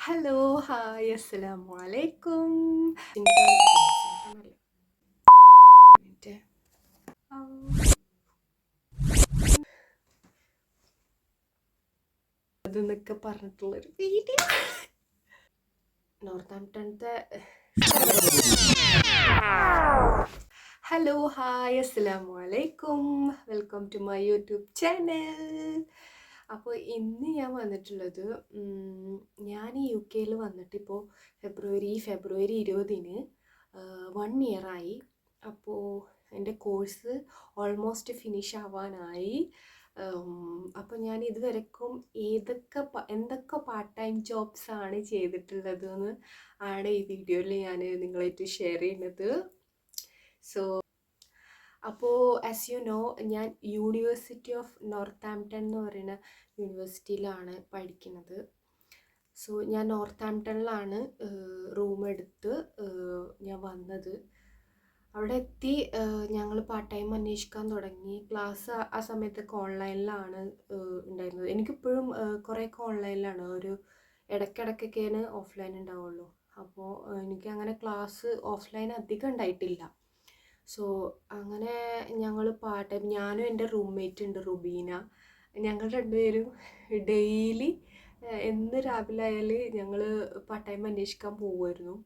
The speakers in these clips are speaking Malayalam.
ഹലോ, ഹായ്, അസ്സലാമു അലൈക്കും. മിനിറ്റ്. അതെന്നൊക്കെ പറഞ്ഞിട്ടുള്ളൊരു വീഡിയോ. നോർത്താംപ്ടൺത്തെ ഹലോ, ഹായ്, അസ്സലാമു അലൈക്കും. Welcome to my YouTube channel. അപ്പോൾ ഇന്ന് ഞാൻ വന്നിട്ടുള്ളത്, ഞാൻ UK വന്നിട്ടിപ്പോൾ ഫെബ്രുവരി 20-ന് 1 ഇയറായി. അപ്പോൾ എൻ്റെ കോഴ്സ് ഓൾമോസ്റ്റ് ഫിനിഷ് ആവാനായി. അപ്പോൾ ഞാൻ ഇതുവരെക്കും എന്തൊക്കെ പാർട്ട് ടൈം ജോബ്സ് ആണ് ചെയ്തിട്ടുള്ളതെന്ന് ആണ് ഈ വീഡിയോയിൽ ഞാൻ നിങ്ങളായിട്ട് ഷെയർ ചെയ്യുന്നത്. സോ അപ്പോൾ ആസ് യു നോ, ഞാൻ യൂണിവേഴ്സിറ്റി ഓഫ് നോർത്താംപ്ടൺ എന്ന് പറയുന്ന യൂണിവേഴ്സിറ്റിയിലാണ് പഠിക്കുന്നത്. സോ ഞാൻ നോർത്താംപ്ടണിലാണ് റൂം എടുത്ത് ഞാൻ വന്നത്. അവിടെ എത്തി ഞങ്ങൾ പാർട്ട് ടൈം അന്വേഷിക്കാൻ തുടങ്ങി. ക്ലാസ് ആ സമയത്തൊക്കെ ഓൺലൈനിലാണ് ഉണ്ടായിരുന്നത്. എനിക്കിപ്പോഴും കുറേയൊക്കെ ഓൺലൈനിലാണ്, ഒരു ഇടയ്ക്കിടയ്ക്കൊക്കെയാണ് ഓഫ്ലൈൻ ഉണ്ടാവുള്ളൂ. അപ്പോൾ എനിക്ക് അങ്ങനെ ക്ലാസ് ഓഫ്ലൈൻ അധികം ഉണ്ടായിട്ടില്ല. സോ അങ്ങനെ ഞങ്ങൾ പാർട്ട് ടൈം, ഞാനും എൻ്റെ റൂംമേറ്റ് ഉണ്ട് റുബീന, ഞങ്ങൾ രണ്ടുപേരും ഡെയിലി എന്ന് രാവിലെ ആയാൽ ഞങ്ങൾ പാർട്ട് ടൈം അന്വേഷിക്കാൻ പോകുമായിരുന്നു.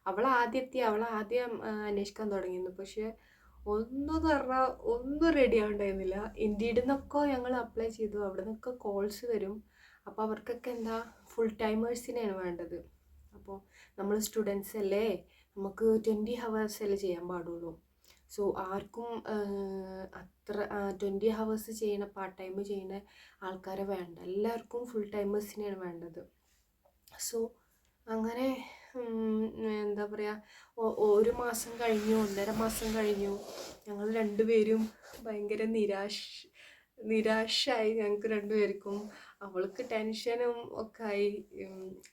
അവൾ ആദ്യം അന്വേഷിക്കാൻ തുടങ്ങിയിരുന്നു. പക്ഷേ ഒന്നും റെഡി ആവുണ്ടായിരുന്നില്ല. ഇൻഡീഡിൽ നിന്നൊക്കെ ഞങ്ങൾ അപ്ലൈ ചെയ്തു, അവിടെ നിന്നൊക്കെ കോൾസ് വരും. അപ്പോൾ അവർക്കൊക്കെ എന്താ ഫുൾ ടൈമേഴ്സിനെയാണ് വേണ്ടത്. അപ്പോൾ നമ്മൾ സ്റ്റുഡൻസ് അല്ലേ, നമുക്ക് 20 hours അല്ലേ ചെയ്യാൻ പാടുള്ളൂ. സോ ആർക്കും അത്ര 20 hours ചെയ്യുന്ന പാർട്ട് ടൈം ചെയ്യുന്ന ആൾക്കാരെ വേണ്ട, എല്ലാവർക്കും ഫുൾ ടൈമേഴ്സിനെയാണ് വേണ്ടത്. സോ അങ്ങനെ എന്താ പറയുക, ഒരു മാസം കഴിഞ്ഞു, 1.5 മാസം കഴിഞ്ഞു. ഞങ്ങൾ രണ്ടുപേരും ഭയങ്കര നിരാശായി ഞങ്ങൾക്ക് രണ്ടുപേർക്കും. അവൾക്ക് ടെൻഷനും ഒക്കെ ആയി,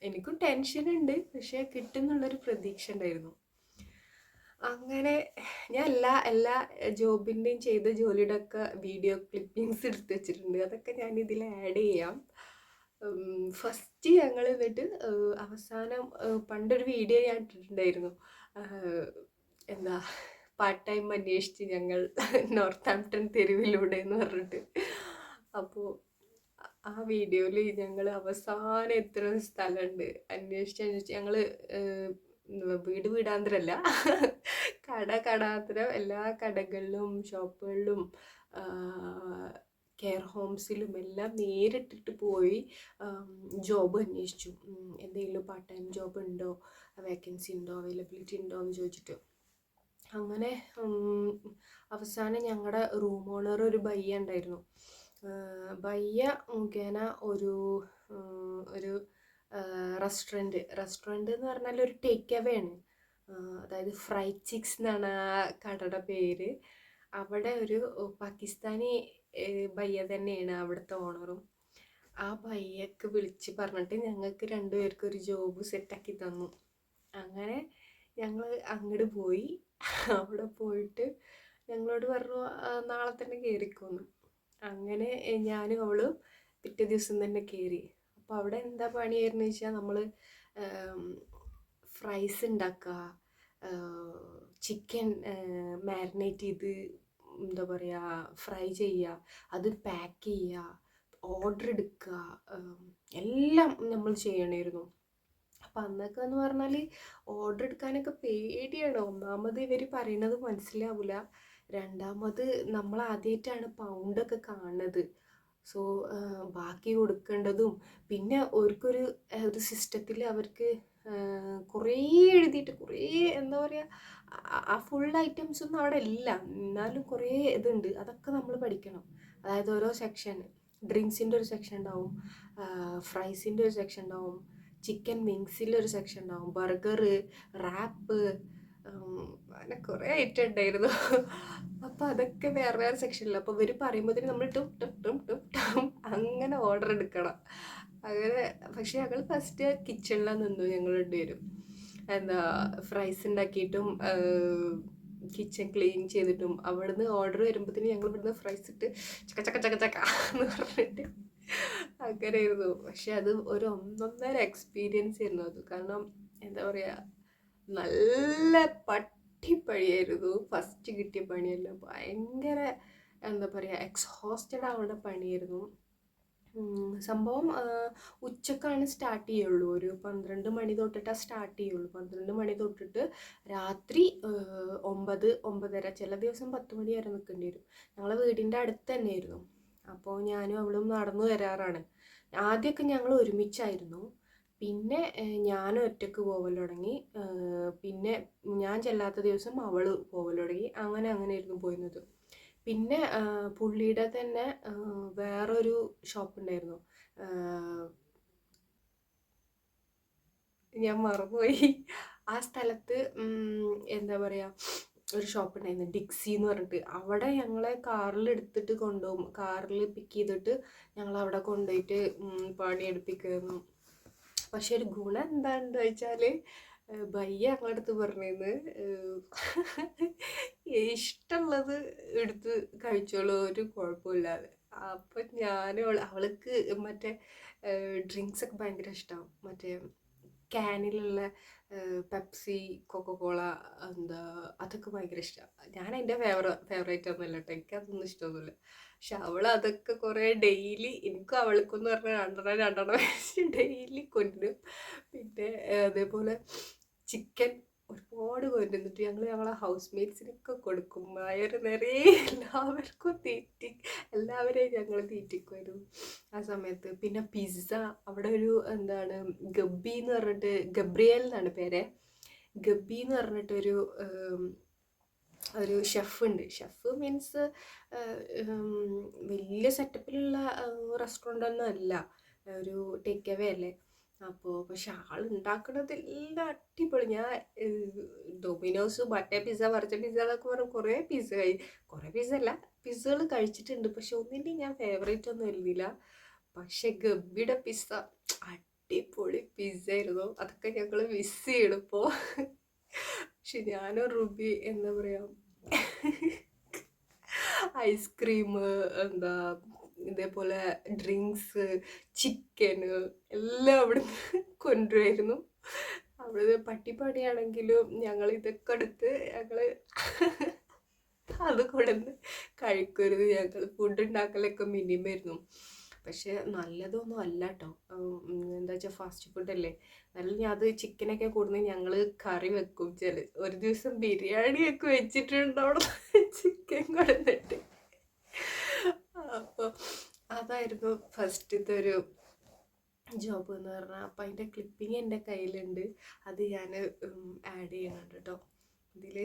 എനിക്കും ടെൻഷനുണ്ട്, പക്ഷേ കിട്ടുന്നുള്ളൊരു പ്രതീക്ഷ ഉണ്ടായിരുന്നു. അങ്ങനെ ഞാൻ എല്ലാ ജോബിൻ്റെയും ചെയ്ത ജോലിയുടെ ഒക്കെ വീഡിയോ ക്ലിപ്പിങ്സ് എടുത്ത് വെച്ചിട്ടുണ്ട്. അതൊക്കെ ഞാൻ ഇതിൽ ആഡ് ചെയ്യാം. ഫസ്റ്റ് ഞങ്ങൾ എന്നിട്ട് അവസാനം പണ്ടൊരു വീഡിയോ ഞാൻ ഇട്ടിട്ടുണ്ടായിരുന്നു, എന്താ പാർട്ട് ടൈം അന്വേഷിച്ച് ഞങ്ങൾ നോർത്താംപ്ടൺ തെരുവിലൂടെ എന്ന് പറഞ്ഞിട്ട്. അപ്പോൾ ആ വീഡിയോയിൽ ഞങ്ങൾ അവസാനം എത്തുന്ന സ്ഥലമുണ്ട്, അന്വേഷിച്ച് ഞങ്ങൾ വീടാന്തരല്ല, കടാന്തരം എല്ലാ കടകളിലും ഷോപ്പുകളിലും കെയർ ഹോംസിലും എല്ലാം നേരിട്ടിട്ട് പോയി ജോബ് അന്വേഷിച്ചു. എന്തെങ്കിലും പാർട്ട് ടൈം ജോബ് ഉണ്ടോ, വേക്കൻസി ഉണ്ടോ, അവൈലബിലിറ്റി ഉണ്ടോ എന്ന് ചോദിച്ചിട്ട്. അങ്ങനെ അവസാനം ഞങ്ങളുടെ റൂം ഓണർ ഒരു ബയ്യ ഉണ്ടായിരുന്നു. ബയ്യ മുഖേന ഒരു റെസ്റ്റോറൻറ്റ് എന്ന് പറഞ്ഞാൽ ഒരു ടേക്ക് അവേ ആണ്. അതായത് ഫ്രൈഡ് ചിക്സ് എന്നാണ് ആ കടയുടെ പേര്. അവിടെ ഒരു പാകിസ്ഥാനി ബയ്യ തന്നെയാണ് അവിടുത്തെ ഓണറും. ആ ബയ്യക്ക് വിളിച്ച് പറഞ്ഞിട്ട് ഞങ്ങൾക്ക് രണ്ടുപേർക്കും ഒരു ജോബ് സെറ്റാക്കി തന്നു. അങ്ങനെ ഞങ്ങൾ അങ്ങോട്ട് പോയി. അവിടെ പോയിട്ട് ഞങ്ങളോട് പറഞ്ഞു നാളെ തന്നെ കയറിക്കോന്ന്. അങ്ങനെ ഞാനും അവളും പിറ്റേ ദിവസം തന്നെ കയറി. അപ്പോൾ അവിടെ എന്താ പണിയായിരുന്നു വെച്ചാൽ, നമ്മൾ ഫ്രൈസ് ഉണ്ടാക്കുക, ചിക്കൻ മാരിനേറ്റ് ചെയ്ത് എന്താ പറയുക ഫ്രൈ ചെയ്യുക, അത് പാക്ക് ചെയ്യുക, ഓർഡർ എടുക്കുക, എല്ലാം നമ്മൾ ചെയ്യണമായിരുന്നു. അപ്പം അന്നൊക്കെ എന്ന് പറഞ്ഞാൽ ഓർഡർ എടുക്കാനൊക്കെ പേടിയാണ്. ഒന്നാമത് ഇവർ പറയുന്നത് മനസ്സിലാവില്ല, രണ്ടാമത് നമ്മൾ ആദ്യമായിട്ടാണ് പൗണ്ടൊക്കെ കാണുന്നത്. സോ ബാക്കി കൊടുക്കേണ്ടതും, പിന്നെ ഒരു സിസ്റ്റത്തിൽ അവർക്ക് കുറേ എഴുതിയിട്ട് കുറേ എന്താ പറയുക, ആ ഫുൾ ഐറ്റംസ് ഒന്നും അവിടെ ഇല്ല, എന്നാലും കുറേ ഇതുണ്ട്, അതൊക്കെ നമ്മൾ പഠിക്കണം. അതായത് ഓരോ സെക്ഷൻ, ഡ്രിങ്ക്സിൻ്റെ ഒരു സെക്ഷൻ ഉണ്ടാവും, ഫ്രൈസിൻ്റെ ഒരു സെക്ഷൻ ഉണ്ടാവും, ചിക്കൻ വിങ്സിൻ്റെ ഒരു സെക്ഷൻ ഉണ്ടാവും, ബർഗർ, റാപ്പ്, അങ്ങനെ കുറേ ഐറ്റം ഉണ്ടായിരുന്നു. അപ്പോൾ അതൊക്കെ വേറെ വേറെ സെക്ഷനിൽ. അപ്പോൾ ഇവർ പറയുമ്പോഴത്തേന് നമ്മൾ ടും ടും ടും ടും ടും അങ്ങനെ ഓർഡർ എടുക്കണം. അങ്ങനെ പക്ഷേ ഞങ്ങൾ ഫസ്റ്റ് കിച്ചണിലാണ് നിന്നു. ഞങ്ങൾ രണ്ടുപേരും എന്താ ഫ്രൈസ് ഉണ്ടാക്കിയിട്ടും കിച്ചൺ ക്ലീൻ ചെയ്തിട്ടും അവിടുന്ന് ഓർഡർ വരുമ്പോഴത്തേന് ഞങ്ങൾ ഇവിടുന്ന് ഫ്രൈസ് ഇട്ട് ചക്ക ചക്ക ചക്ക ചക്ക എന്ന് പറഞ്ഞിട്ട് അങ്ങനെയായിരുന്നു. പക്ഷെ അത് ഒരു ഒന്നൊന്നര എക്സ്പീരിയൻസ് ആയിരുന്നു അത്. കാരണം എന്താ പറയുക, നല്ല പട്ടിപ്പണിയായിരുന്നു ഫസ്റ്റ് കിട്ടിയ പണിയെല്ലാം. ഭയങ്കര എന്താ പറയുക, എക്സോസ്റ്റഡ് ആവേണ്ട പണിയായിരുന്നു. സംഭവം ഉച്ചക്കാണ് സ്റ്റാർട്ട് ചെയ്യുള്ളൂ. ഒരു 12 മണി തൊട്ടിട്ടാണ് സ്റ്റാർട്ട് ചെയ്യുള്ളൂ. 12 മണി തൊട്ടിട്ട് രാത്രി 9, 9:30, ചില ദിവസം 10 മണി വരെ നിൽക്കേണ്ടി വരും. ഞങ്ങളെ വീടിൻ്റെ അടുത്ത് തന്നെയായിരുന്നു. അപ്പോൾ ഞാനും അവളും നടന്നു വരാറാണ്. ആദ്യമൊക്കെ ഞങ്ങൾ ഒരുമിച്ചായിരുന്നു. പിന്നെ ഞാൻ ഒറ്റക്ക് പോകൽ തുടങ്ങി. പിന്നെ ഞാൻ ചെല്ലാത്ത ദിവസം അവൾ പോകൽ തുടങ്ങി. അങ്ങനെയായിരുന്നു പോയിരുന്നത്. പിന്നെ പുള്ളിയുടെ തന്നെ വേറൊരു ഷോപ്പ് ഉണ്ടായിരുന്നു. ഞാൻ മറന്നുപോയി. ആ സ്ഥലത്ത് എന്താ പറയുക, ഒരു ഷോപ്പ് ഉണ്ടായിരുന്നു, ഡിക്സി എന്ന് പറഞ്ഞിട്ട്. അവിടെ ഞങ്ങളെ കാറിൽ എടുത്തിട്ട് കൊണ്ടുപോകും. കാറിൽ പിക്ക് ചെയ്തിട്ട് ഞങ്ങൾ അവിടെ കൊണ്ടുപോയിട്ട് പണിയെടുപ്പിക്കുന്നു. പക്ഷെ ഒരു ഗുണം എന്താണെന്ന് വെച്ചാൽ, ഭയ്യ ഞങ്ങളടുത്ത് പറഞ്ഞിരുന്നു, ഇഷ്ടമുള്ളത് എടുത്ത് കഴിച്ചോളൂ, ഒരു കുഴപ്പമില്ലാതെ. അപ്പം അവൾക്ക് മറ്റേ ഡ്രിങ്ക്സ് ഒക്കെ ഭയങ്കര ഇഷ്ടമാവും. മറ്റേ ക്യാനിലുള്ള പെപ്സി, കൊക്കക്കോള, എന്താ അതൊക്കെ ഭയങ്കര ഇഷ്ടമാണ്. ഞാൻ എൻ്റെ ഫേവറേറ്റ് ഒന്നുമല്ല കേട്ടോ, എനിക്കതൊന്നും ഇഷ്ടമൊന്നുമില്ല. പക്ഷെ അവൾ അതൊക്കെ കുറേ ഡെയിലി, എനിക്കും അവൾക്കെന്ന് പറഞ്ഞാൽ രണ്ടെണ്ണം വെച്ച് ഡെയിലി കൊണ്ടുവരും. പിന്നെ അതേപോലെ ചിക്കൻ ഒരുപാട് കൊണ്ടുവന്നിട്ട് ഞങ്ങളെ ഹൗസ് മേറ്റ്സിനൊക്കെ കൊടുക്കും. വയറ് നിറയെ എല്ലാവരെയും ഞങ്ങൾ തീറ്റിക്കുമായിരുന്നു ആ സമയത്ത്. പിന്നെ പിസ്സ, അവിടെ ഒരു എന്താണ് ഗബ്ബി എന്ന് പറഞ്ഞിട്ട്, ഗബ്രിയേൽ എന്നാണ് പേര്. ഗബ്ബി എന്ന് പറഞ്ഞിട്ടൊരു ഷെഫ് ഉണ്ട്. ഷെഫ് മീൻസ് വലിയ സെറ്റപ്പിലുള്ള റെസ്റ്റോറൻ്റ് ഒന്നും അല്ല, ഒരു ടേക്ക് അവേ അല്ലേ. അപ്പോൾ പക്ഷെ ആൾ ഉണ്ടാക്കുന്നതെല്ലാം അടിപൊളി. ഞാൻ ഡൊമിനോസ്, മറ്റേ പിസ്സ, മറിച്ച പിസ്സ എന്നൊക്കെ പറഞ്ഞ് കുറേ പിസ്സ അല്ല, പിസ്സകൾ കഴിച്ചിട്ടുണ്ട്. പക്ഷെ ഒന്നിൻ്റെയും ഞാൻ ഫേവറേറ്റ് ഒന്നും എഴുതിയില്ല. പക്ഷെ ഗബ്ബിയുടെ പിസ്സ അടിപൊളി പിസ്സ ആയിരുന്നു. അതൊക്കെ ഞങ്ങൾ മിസ് ചെയ്യണം ഇപ്പോൾ. പക്ഷെ ഞാനും റുബി എന്താ പറയുക, ഐസ്ക്രീം, എന്താ ഇതേപോലെ ഡ്രിങ്ക്സ്, ചിക്കന് എല്ലാം അവിടുന്ന് കൊണ്ടുവരുമായിരുന്നു. അവിടുന്ന് പട്ടിപ്പണിയാണെങ്കിലും ഞങ്ങൾ ഇതൊക്കെ എടുത്ത് അത് കൊണ്ടുവന്ന് കഴിക്കരുത്. ഞങ്ങൾ ഫുഡ് ഉണ്ടാക്കലൊക്കെ മിനിമായിരുന്നു. പക്ഷെ നല്ലതൊന്നും അല്ല കേട്ടോ. എന്താ വെച്ചാൽ ഫാസ്റ്റ് ഫുഡല്ലേ. നല്ല അത് ചിക്കനൊക്കെ കൊടുന്ന് ഞങ്ങൾ കറി വെക്കും. ഒരു ദിവസം ബിരിയാണിയൊക്കെ വെച്ചിട്ടുണ്ടവിടെ ചിക്കൻ കൊടുത്തിട്ട്. അപ്പോൾ അതായിരുന്നു ഫസ്റ്റത്തെ ഒരു ജോബ് എന്ന് പറഞ്ഞാൽ. അപ്പം അതിൻ്റെ ക്ലിപ്പിങ് എൻ്റെ കയ്യിലുണ്ട്, അത് ഞാൻ ആഡ് ചെയ്യുന്നുണ്ട് കേട്ടോ ഇതിൽ.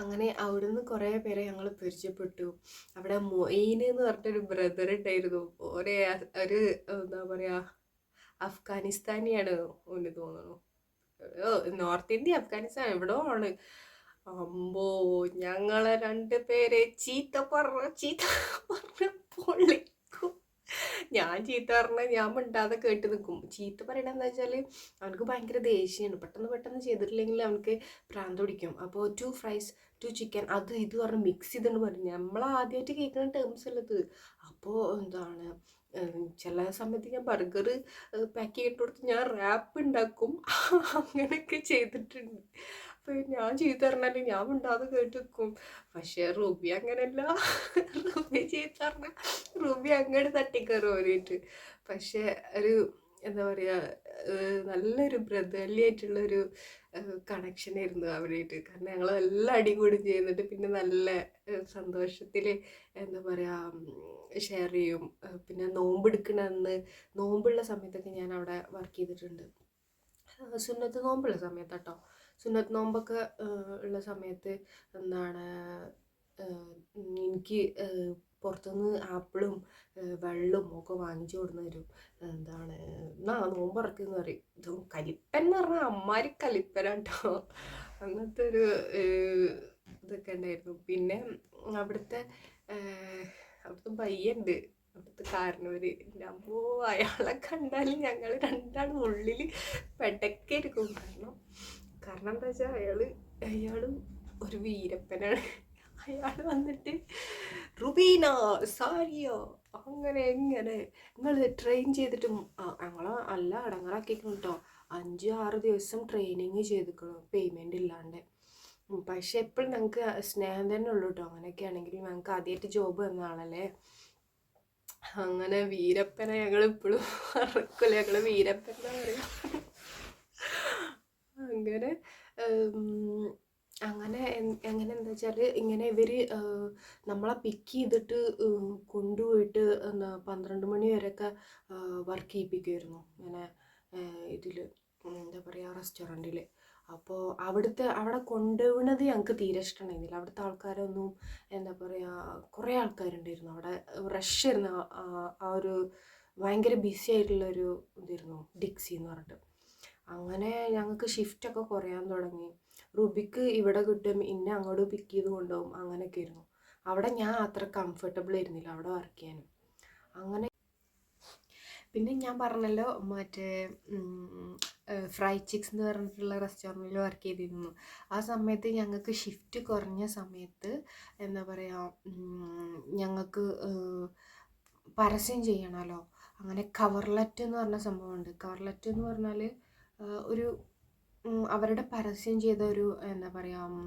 അങ്ങനെ അവിടുന്ന് കുറേ പേരെ ഞങ്ങൾ പരിചയപ്പെട്ടു. അവിടെ മൊയ്ൻ എന്ന് പറഞ്ഞിട്ടൊരു ബ്രദർ ഉണ്ടായിരുന്നു. ഒരു എന്താ പറയുക, അഫ്ഗാനിസ്ഥാനിയാണ് ഓന് തോന്നുന്നു. നോർത്ത് ഇന്ത്യ, അഫ്ഗാനിസ്ഥാൻ എവിടോ ആണ്. അമ്പോ, ഞങ്ങളെ 2 പേരെ ചീത്ത പറഞ്ഞ പൊള്ളിക്കും. ഞാൻ ചീത്ത പറഞ്ഞാൽ ഞാൻ മിണ്ടാതെ കേട്ട് നിൽക്കും. ചീത്ത പറയണെന്ന് വെച്ചാൽ അവനക്ക് ഭയങ്കര ദേഷ്യമാണ്. പെട്ടെന്ന് ചെയ്തിട്ടില്ലെങ്കിൽ അവനക്ക് ഭ്രാന്ത് പിടിക്കും. അപ്പോൾ 2 ഫ്രൈസ് 2 ചിക്കൻ, അത് ഇത് പറഞ്ഞ് മിക്സ് ചെയ്തെന്ന് പറഞ്ഞു. നമ്മൾ ആദ്യമായിട്ട് കേൾക്കുന്ന ടേംസ് ഉള്ളത്. അപ്പോൾ എന്താണ്, ചില സമയത്ത് ഞാൻ ബർഗർ പാക്ക് ചെയ്തിട്ട് കൊടുത്ത് ഞാൻ റാപ്പ് ഉണ്ടാക്കും. അങ്ങനെയൊക്കെ ചെയ്തിട്ടുണ്ട്. അപ്പോൾ ഞാൻ ചീത്ത പറഞ്ഞാൽ ഞാൻ മിണ്ടാതെ കേട്ട് നിൽക്കും. പക്ഷേ റുബി അങ്ങനെയല്ല. റുബി ചീത്ത പറഞ്ഞാൽ റുബി അങ്ങോട്ട് തട്ടിക്കയറും ഓരോട്ട്. പക്ഷെ ഒരു എന്താ പറയുക, നല്ലൊരു ബ്രദർലി ആയിട്ടുള്ളൊരു കണക്ഷനായിരുന്നു അവരായിട്ട്. കാരണം ഞങ്ങൾ നല്ല അടികൂടി ചെയ്യുന്നുണ്ട്, പിന്നെ നല്ല സന്തോഷത്തിൽ എന്താ പറയുക ഷെയർ ചെയ്യും. പിന്നെ നോമ്പെടുക്കണ അന്ന്, നോമ്പുള്ള സമയത്തൊക്കെ ഞാൻ അവിടെ വർക്ക് ചെയ്തിട്ടുണ്ട്. സുന്നത്ത് നോമ്പുള്ള സമയത്ത് കേട്ടോ. സുന്നത്ത് നോമ്പൊക്കെ ഉള്ള സമയത്ത് എന്താണ് എനിക്ക് പുറത്തുനിന്ന് ആപ്പിളും വെള്ളവും ഒക്കെ വാങ്ങിച്ചു കൊടുന്ന് തരും. എന്താണ് നോമ്പുറക്കെന്ന് പറയും. ഇത് കലിപ്പൻ എന്ന് പറഞ്ഞാൽ അമ്മാരി കലിപ്പനാട്ടോ. അങ്ങനത്തെ ഒരു ഇതൊക്കെ ഉണ്ടായിരുന്നു. പിന്നെ അവിടുത്തെ പയ്യുണ്ട്, അവിടുത്തെ കാരണവര്. അപ്പോ അയാളെ കണ്ടാൽ ഞങ്ങൾ രണ്ടാളും ഉള്ളിൽ പെടക്കായിരിക്കും. കാരണം എന്താ വെച്ചാൽ അയാളും ഒരു വീരപ്പനാണ്. അയാൾ വന്നിട്ട് റുബീന സാരിയോ അങ്ങനെ എങ്ങനെ നിങ്ങൾ ട്രെയിൻ ചെയ്തിട്ടും ഞങ്ങളെ നല്ല അടങ്ങറാക്കിക്കണം കേട്ടോ. 5-6 ദിവസം ട്രെയിനിങ് ചെയ്തിക്കണം പേയ്മെൻ്റ് ഇല്ലാണ്ട്. പക്ഷെ എപ്പോഴും ഞങ്ങൾക്ക് സ്നേഹം തന്നെ ഉള്ളൂ കേട്ടോ. അങ്ങനെയൊക്കെ ആണെങ്കിലും ഞങ്ങൾക്ക് ആദ്യമായിട്ട് ജോബ് തന്ന ആളല്ലേ. അങ്ങനെ വീരപ്പനെ ഞങ്ങൾ ഇപ്പോഴും മറക്കില്ല, ഞങ്ങൾ വീരപ്പൻ എന്നാ പറയാ. അങ്ങനെ അങ്ങനെ എങ്ങനെ എന്താ വെച്ചാൽ ഇങ്ങനെ ഇവർ നമ്മളെ പിക്ക് ചെയ്തിട്ട് കൊണ്ടുപോയിട്ട് എന്താ 12 മണി വരെയൊക്കെ വർക്ക് ചെയ്യിപ്പിക്കുമായിരുന്നു. ഇങ്ങനെ ഇതിൽ എന്താ പറയുക റെസ്റ്റോറൻറ്റിൽ. അപ്പോൾ അവിടെ കൊണ്ടുപോകുന്നത് ഞങ്ങൾക്ക് തീരെ ഇഷ്ടമുണ്ടായിരുന്നില്ല. അവിടുത്തെ ആൾക്കാരൊന്നും എന്താ പറയുക, കുറേ ആൾക്കാരുണ്ടായിരുന്നു അവിടെ. റഷ് ആയിരുന്നു. ആ ഒരു ഭയങ്കര ബിസി ആയിട്ടുള്ളൊരു ഇതായിരുന്നു ഡിക്സി എന്ന് പറഞ്ഞിട്ട്. അങ്ങനെ ഞങ്ങൾക്ക് ഷിഫ്റ്റൊക്കെ കുറയാൻ തുടങ്ങി. റുബിക്ക് ഇവിടെ കിട്ടും, ഇന്നെ അങ്ങോട്ട് പിക്ക് ചെയ്ത് കൊണ്ടുപോകും. അങ്ങനെയൊക്കെ ആയിരുന്നു അവിടെ. ഞാൻ അത്ര കംഫർട്ടബിൾ ആയിരുന്നില്ല അവിടെ വർക്ക് ചെയ്യാനും. അങ്ങനെ പിന്നെ ഞാൻ പറഞ്ഞല്ലോ മറ്റേ ഫ്രൈ ചിക്സ് എന്ന് പറഞ്ഞിട്ടുള്ള റെസ്റ്റോറൻറ്റിൽ വർക്ക് ചെയ്തിരുന്നു. ആ സമയത്ത് ഞങ്ങൾക്ക് ഷിഫ്റ്റ് കുറഞ്ഞ സമയത്ത് എന്താ പറയുക, ഞങ്ങൾക്ക് പരസ്യം ചെയ്യണമല്ലോ. അങ്ങനെ കവർലെറ്റ് എന്ന് പറഞ്ഞ സംഭവമുണ്ട്. കവർലെറ്റ് എന്ന് പറഞ്ഞാൽ ഒരു അവരുടെ പരസ്യം ചെയ്ത ഒരു എന്താ പറയുക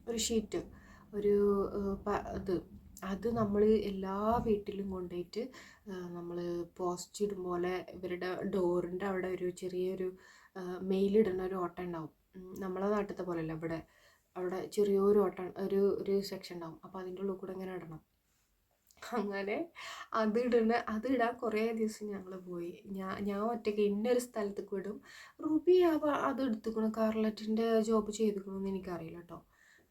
ഒരു ഷീറ്റ്, ഒരു അത് നമ്മൾ എല്ലാ വീട്ടിലും കൊണ്ടുപോയിട്ട് നമ്മൾ പോസ്റ്റ് ഇടും പോലെ ഇവരുടെ ഡോറിൻ്റെ അവിടെ ഒരു ചെറിയൊരു മെയിലിടുന്ന ഒരു ഓട്ടം ഉണ്ടാവും. നമ്മളെ നാട്ടിലത്തെ പോലെയല്ല, അവിടെ ചെറിയൊരു ഓട്ടം, ഒരു സെക്ഷൻ ഉണ്ടാവും. അപ്പോൾ അതിൻ്റെ ഉള്ളിൽ കൂടെ ഇങ്ങനെ ഇടണം. അങ്ങനെ അതിടാൻ കുറേ ദിവസം ഞങ്ങൾ പോയി. ഞാൻ ഒറ്റയ്ക്ക് ഇന്നൊരു സ്ഥലത്തേക്ക് വിടും. റുബി അത് എടുത്തുക്കണം, കാർലറ്റിൻ്റെ ജോബ് ചെയ്തിക്കണമെന്ന് എനിക്കറിയില്ല കേട്ടോ.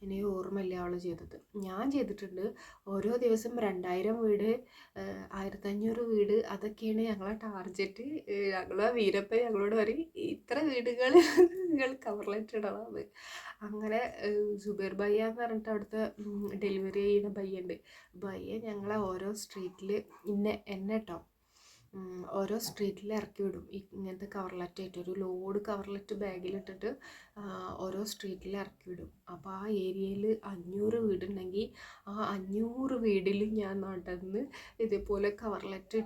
എനിക്ക് ഓർമ്മയില്ല അവൾ ചെയ്തത്. ഞാൻ ചെയ്തിട്ടുണ്ട്. ഓരോ ദിവസം 2000 വീട്, 1500 വീട്, അതൊക്കെയാണ് ഞങ്ങളെ ടാർഗറ്റ്. ഞങ്ങൾ വീരപ്പൻ ഞങ്ങളോട് പറയും ഇത്ര വീടുകൾ നിങ്ങൾ കവർലെറ്റ് ഇടണമെന്ന്. അങ്ങനെ സുബൈർ ഭയ്യ എന്ന് പറഞ്ഞിട്ട് അവിടുത്തെ ഡെലിവറി ചെയ്യുന്ന ഭയ്യുണ്ട്. ഭയ്യ ഞങ്ങളെ ഓരോ സ്ട്രീറ്റിൽ എന്നെ കേട്ടോ ഓരോ സ്ട്രീറ്റിൽ ഇറക്കി വിടും. ഇങ്ങനത്തെ കവർലെറ്റ് ആയിട്ട് ഒരു ലോഡ് കവർലെറ്റ് ബാഗിലിട്ടിട്ട് ഓരോ സ്ട്രീറ്റിൽ ഇറക്കി വിടും. അപ്പോൾ ആ ഏരിയയിൽ 500 വീടുണ്ടെങ്കിൽ ആ 500 വീടിൽ ഞാൻ നടന്ന് ഇതേപോലെ കവർലെറ്റ്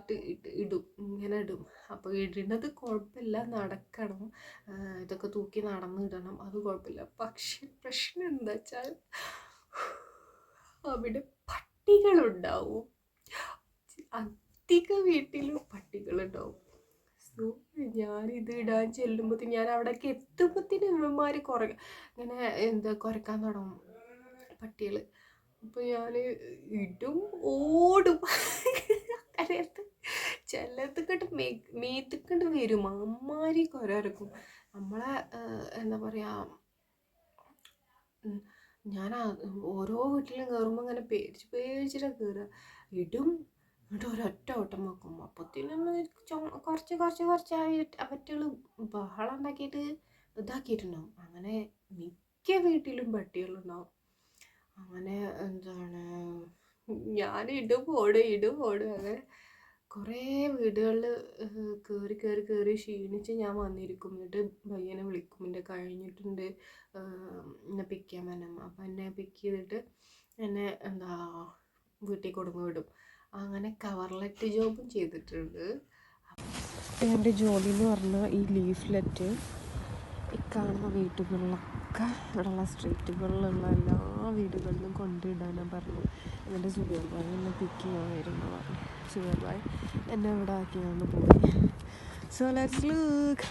ഇങ്ങനെ ഇടും. അപ്പോൾ ഇടുന്നത് കുഴപ്പമില്ല, നടക്കണം, ഇതൊക്കെ തൂക്കി നടന്നിടണം, അത് കുഴപ്പമില്ല. പക്ഷെ പ്രശ്നം എന്താ വെച്ചാൽ അവിടെ പട്ടികളുണ്ടാവും. അധിക വീട്ടിലും പട്ടികളുണ്ടാവും. സോ ഞാനിത് ഇടാൻ ചെല്ലുമ്പോഴത്തേന്, ഞാൻ അവിടേക്ക് എത്തുമ്പോഴത്തേന് ഇവന്മാർ ഇങ്ങനെ കുരക്കാൻ തുടങ്ങും പട്ടികൾ. അപ്പോൾ ഞാൻ ഇടും, ഓടും. ചിലതൊക്കെ മേത്തക്കണ്ട് വരും, അമ്മാരി കുരക്കും. നമ്മളെ എന്താ പറയുക, ഞാൻ ഓരോ വീട്ടിലും കയറുമ്പോൾ ഇങ്ങനെ പേടിച്ചിട്ടാണ് കയറുക. ഇടും, എന്നിട്ട് ഒരൊറ്റ ഓട്ടം വെക്കും. അപ്പത്തിനൊന്ന് കുറച്ചായി അവറ്റകൾ ബഹളം ഉണ്ടാക്കിയിട്ട് ഇതാക്കിയിട്ടുണ്ടാവും. അങ്ങനെ മിക്ക വീട്ടിലും പട്ടികളുണ്ടാവും. അങ്ങനെ എന്താണ് ഞാൻ ഇടും ഓടും. അങ്ങനെ കുറേ വീടുകളിൽ കയറി ക്ഷീണിച്ച് ഞാൻ വന്നിരിക്കും. എന്നിട്ട് ഭയ്യനെ വിളിക്കും, എൻ്റെ കഴിഞ്ഞിട്ടുണ്ട്, എന്നെ പിക്ക് ചെയ്യാൻ വരണം. അപ്പം എന്നെ പിക്ക് ചെയ്തിട്ട് എന്നെ വീട്ടിൽ കൊടുങ്ങ് വിടും. അങ്ങനെ കവർലെറ്റ് ജോബും ചെയ്തിട്ടുണ്ട്. എൻ്റെ ജോലി എന്ന് പറഞ്ഞാൽ ഈ ലീഫ്ലെറ്റ് ഈ കാണുന്ന വീടുകളിലൊക്കെ, ഇവിടെയുള്ള സ്ട്രീറ്റുകളിലുള്ള എല്ലാ വീടുകളിലും കൊണ്ടിടാനാണ് പറഞ്ഞു. എന്നിട്ട് സുബൈർ ഭായ് എന്നെ പിക്ക് ചെയ്യാൻ വരുന്നു പറഞ്ഞു. സുബൈർ ഭായ് എന്നെ ഇവിടെ ആക്കിയാണ് പോയി. So let's look.